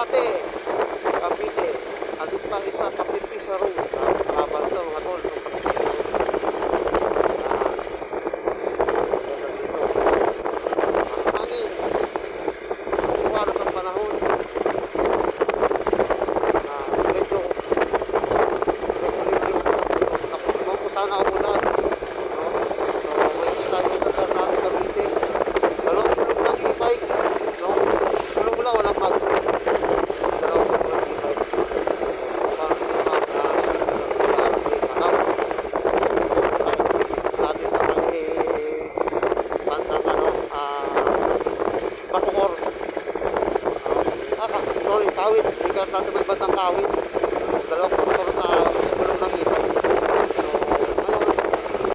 Masbate, Cavite. Agit pa isa, Kapitisa Road. Nakakabal ito mga tol. Kapitisa Road. Hangin. Kuwara sa panahon. Medyo tapos ko sana ulan. So may kita yung lugar natin Cavite. Dalawang ng e-bike. Walang mag-bike. Dalawang ng e-bike. Parang natin sa bandang Bacoor. Sorry, Kawit. Ikat lang sa may bandang Kawit.